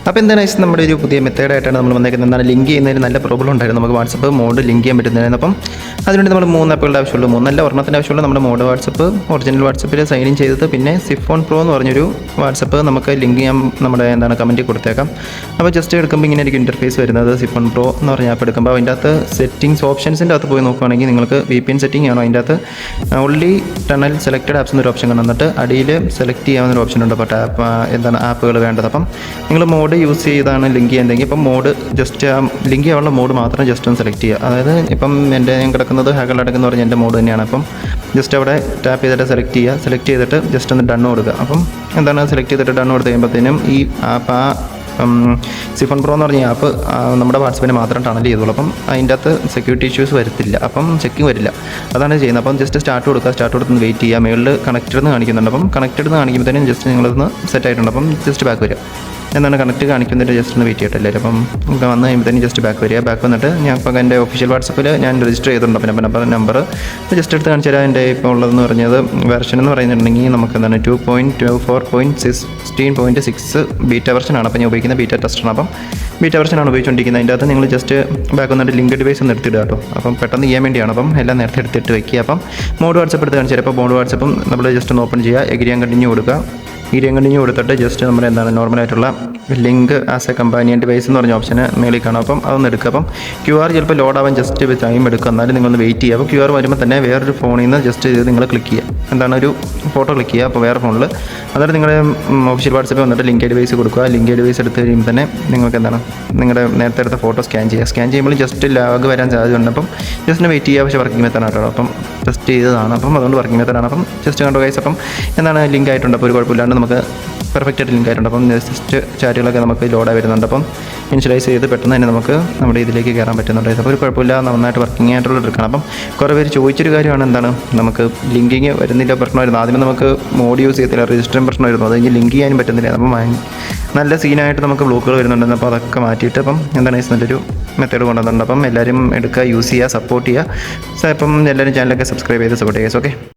അപ്പോൾ എന്താണ് നമ്മുടെ ഒരു പുതിയ മെത്തേഡായിട്ടാണ് നമ്മൾ വന്നേക്കുന്നത്. എന്താണ് ലിങ്ക് ചെയ്യുന്നതിന് നല്ല പ്രോബ്ലം ഉണ്ടായിരുന്നു. നമുക്ക് വാട്സപ്പ് മോഡ് ലിങ്ക് ചെയ്യാൻ പറ്റുന്നതായിരുന്നു. അപ്പം അതിനുവേണ്ടി നമ്മൾ 3 ആപ്പുകളുടെ ആവശ്യമുള്ളൂ. 3 ഒരെണ്ണത്തിൻ്റെ ആവശ്യമുള്ളൂ. നമ്മുടെ മോഡ് വാട്സപ്പ്, ഒറിജിനൽ വാട്സപ്പിൽ സൈൻ ഇൻ ചെയ്തത്, പിന്നെ സിഫോൺ പ്രോ എന്ന് പറഞ്ഞൊരു വാട്സപ്പ് നമുക്ക് ലിങ്ക് ചെയ്യാൻ നമ്മുടെ കമൻറ്റിൽ കൊടുത്തേക്കാം. അപ്പോൾ ജസ്റ്റ് എടുക്കുമ്പോൾ ഇങ്ങനെ ആയിരിക്കും ഇൻ്റർഫേസ് വരുന്നത്. സിഫോൺ പ്രോ എന്ന് പറഞ്ഞ ആപ്പ് എടുക്കുമ്പോൾ അതിൻ്റെ അകത്ത് സെറ്റിംഗ്സ് ഓപ്ഷൻസിൻ്റെ അകത്ത് പോയി നോക്കുകയാണെങ്കിൽ നിങ്ങൾക്ക് VPN സെറ്റിംഗ് ആണോ, അതിൻ്റെ അകത്ത് ഓൺലി ടണൽ സെലക്റ്റഡ് ആപ്സ് എന്നൊരു ഓപ്ഷൻ കാണും. എന്നിട്ട് അടിയിൽ സെലക്ട് ചെയ്യാവുന്നൊരു ഓപ്ഷൻ ഉണ്ട്. അപ്പോൾ ആപ്പുകൾ വേണ്ടത്. അപ്പം നിങ്ങൾ മോഡ് യൂസ് ചെയ്താണ് ലിങ്ക് ചെയ്യുന്നതെങ്കിൽ ഇപ്പം മോഡ് ജസ്റ്റ് ലിങ്ക് ചെയ്യാനുള്ള മോഡ് മാത്രം ജസ്റ്റ് ഒന്ന് സെലക്ട് ചെയ്യുക. അതായത് ഇപ്പം ഞാൻ കിടക്കുന്നത് ഹാഗളടക്ക് എന്ന് പറഞ്ഞാൽ എൻ്റെ മോഡ് തന്നെയാണ്. അപ്പം ജസ്റ്റ് അവിടെ ടാപ്പ് ചെയ്തിട്ട് സെലക്ട് ചെയ്തിട്ട് ജസ്റ്റ് ഒന്ന് ഡൺ കൊടുക്കുക. അപ്പം സെലക്ട് ചെയ്തിട്ട് ഡൺ കൊടുത്ത് കഴിയുമ്പോഴത്തേനും ഈ ആപ്പ് സിഫോൺ പ്രോ എന്ന് പറഞ്ഞ ആപ്പ് നമ്മുടെ വാട്സപ്പിനെ മാത്രം ടണൽ ചെയ്തോളൂ. അപ്പം അതിൻ്റെ അകത്ത് സെക്യൂരിറ്റി ഇഷ്യൂസ് വരത്തില്ല. അപ്പം ചെക്കിങ് വരില്ല. അതാണ് ചെയ്യുന്നത്. അപ്പം ജസ്റ്റ് സ്റ്റാർട്ട് കൊടുത്ത് വെയിറ്റ് ചെയ്യുക. മേളിൽ കണക്റ്റഡ് എന്ന് കാണിക്കുന്നുണ്ട്. അപ്പം കണക്റ്റഡ് എന്ന് കാണിക്കുമ്പോഴത്തേനും ജസ്റ്റ് നിങ്ങളൊന്ന് സെറ്റ് ആയിട്ടുണ്ട്. അപ്പം ജസ്റ്റ് ബാക്ക് വരിക. കണക്റ്റ് കാണിക്കുന്നതിന് ജസ്റ്റ് ഒന്ന് വെയിറ്റ് ചെയ്യട്ടെ എല്ലാവരും. അപ്പം വന്ന് കഴിയുമ്പോഴത്തേനും ജസ്റ്റ് ബാക്ക് വരിക. ബാക്ക് വന്നിട്ട് ഞാൻ ഇപ്പോൾ എൻ്റെ ഒഫീഷ്യൽ വാട്സപ്പിൽ ഞാൻ രജിസ്റ്റർ ചെയ്തിട്ടുണ്ട്. അപ്പം നമ്പർ ജസ്റ്റ് എടുത്ത് കാണിച്ചു തരാം. എൻ്റെ ഇപ്പോൾ ഉള്ളതെന്ന് പറഞ്ഞത് വെർഷൻ എന്ന് പറയുന്നുണ്ടെങ്കിൽ നമുക്ക് 2.24.16.6 ബീറ്റ വെർഷനാണ്. അപ്പോൾ ഞാൻ ഉപയോഗിക്കുന്ന ബീറ്റ ടെസ്റ്ററാണ്. അപ്പം ബീറ്റ വെർഷനാണ് ഉപയോഗിച്ചുകൊണ്ടിരിക്കുന്നത്. അതിൻ്റെ അകത്ത് നിങ്ങൾ ജസ്റ്റ് ബാക്ക് വന്നിട്ട് ലിങ്ക് ഡിവൈസ് ഒന്ന് എടുത്തിടുക കേട്ടോ. അപ്പം പെട്ടെന്ന് ചെയ്യാൻ വേണ്ടിയാണ്. അപ്പം എല്ലാം നേരത്തെ എടുത്തിട്ട് വെക്കുക. അപ്പം മോഡ് വാട്സപ്പ് എടുത്ത് കാണിച്ചു തരാം. അപ്പോൾ മോഡ് വാട്സപ്പും നമ്മൾ ജസ്റ്റ് ഒന്ന് ഓപ്പൺ ചെയ്യുക. എഗ്രി ആൻഡ് കണ്ടിന്യൂ കൊടുക്കുക. കണ്ടിന്യൂ കൊടുത്തിട്ട് ജസ്റ്റ് നമ്മുടെ നോർമലായിട്ടുള്ള link as A companion device എന്ന് പറഞ്ഞ ഓപ്ഷന് മേളിൽ കാണാം. അപ്പം അതൊന്ന് എടുക്കുക. അപ്പം QR ചിലപ്പോൾ ലോഡ് ആവാൻ ജസ്റ്റ് ടൈം എടുക്കുക. എന്നാലും നിങ്ങളൊന്ന് വെയിറ്റ് ചെയ്യുക. അപ്പോൾ QR വരുമ്പോൾ തന്നെ വേറൊരു ഫോണിൽ നിന്ന് ജസ്റ്റ് ചെയ്ത് നിങ്ങൾ ക്ലിക്ക് ചെയ്യുക. ഒരു ഫോട്ടോ ക്ലിക്ക് ചെയ്യുക. അപ്പോൾ വേറെ ഫോണിൽ എന്നിട്ട് നിങ്ങളുടെ ഒഫീഷ്യൽ വാട്സപ്പിൽ വന്നിട്ട് ലിങ്ക് ഡിവൈസ് കൊടുക്കുക. ലിങ്ക് ഡിവൈസ് എടുത്ത് കഴിയുമ്പോൾ തന്നെ നിങ്ങൾക്ക് നിങ്ങളുടെ നേരത്തെ എടുത്ത ഫോട്ടോ സ്കാൻ ചെയ്യുമ്പോൾ ജസ്റ്റ് ലാഗ് വരാൻ സാധ്യതയുണ്ട്. അപ്പം ജസ്റ്റ് വെയിറ്റ് ചെയ്യുക. പക്ഷേ വർക്കിംഗ് മെത്തേഡ് ആട്ടോ. അപ്പം ടെസ്റ്റ് ചെയ്തതാണ്. അപ്പം അതുകൊണ്ട് വർക്കിംഗ് മെത്തേഡാണ്. അപ്പം ജസ്റ്റ് കണ്ടോ ഗൈസ്. അപ്പം ലിങ്ക് ആയിട്ടുണ്ട്. അപ്പോൾ ഒരു കുഴപ്പമില്ലാണ്ട് നമുക്ക് പെർഫെക്റ്റ് ആയിട്ട് ലിങ്ക് ആയിട്ടുണ്ട്. അപ്പം ജസ്റ്റ് ചാറ്റുകളൊക്കെ നമുക്ക് ലോഡായി വരുന്നുണ്ട്. അപ്പം ഇനിഷ്യലൈസ് ചെയ്ത് പെട്ടെന്ന് തന്നെ നമുക്ക് നമ്മുടെ ഇതിലേക്ക് കയറാൻ പറ്റുന്നുണ്ട്. അപ്പോൾ ഒരു കുഴപ്പമില്ല, നന്നായിട്ട് വർക്കിംഗ് ആയിട്ടുള്ള എടുക്കണം. അപ്പം കുറേ പേര് ചോദിച്ചൊരു കാര്യമാണ് നമുക്ക് ലിങ്കിങ് വരുന്നില്ല പ്രശ്നമായിരുന്നു. ആദ്യമേ നമുക്ക് മോഡ് യൂസ് ചെയ്യത്തില്ല, രജിസ്റ്ററിങ് പ്രശ്നമായിരുന്നു. അത് കഴിഞ്ഞ് ലിങ്ക് ചെയ്യാനും പറ്റുന്നില്ല. അപ്പം നല്ല സീനായിട്ട് നമുക്ക് ബ്ലോക്കുകൾ വരുന്നുണ്ട്. അപ്പോൾ അതൊക്കെ മാറ്റിയിട്ട് അപ്പം നല്ലൊരു മെത്തേഡ് കൊണ്ടുവന്നിട്ടുണ്ട്. അപ്പം എല്ലാവരും എടുക്കുക, യൂസ് ചെയ്യുക, സപ്പോർട്ട് ചെയ്യുക. അപ്പം എല്ലാവരും ചാനലൊക്കെ സബ്സ്ക്രൈബ് ചെയ്ത് സപ്പോർട്ട് ചെയ്യുക. ഓക്കെ.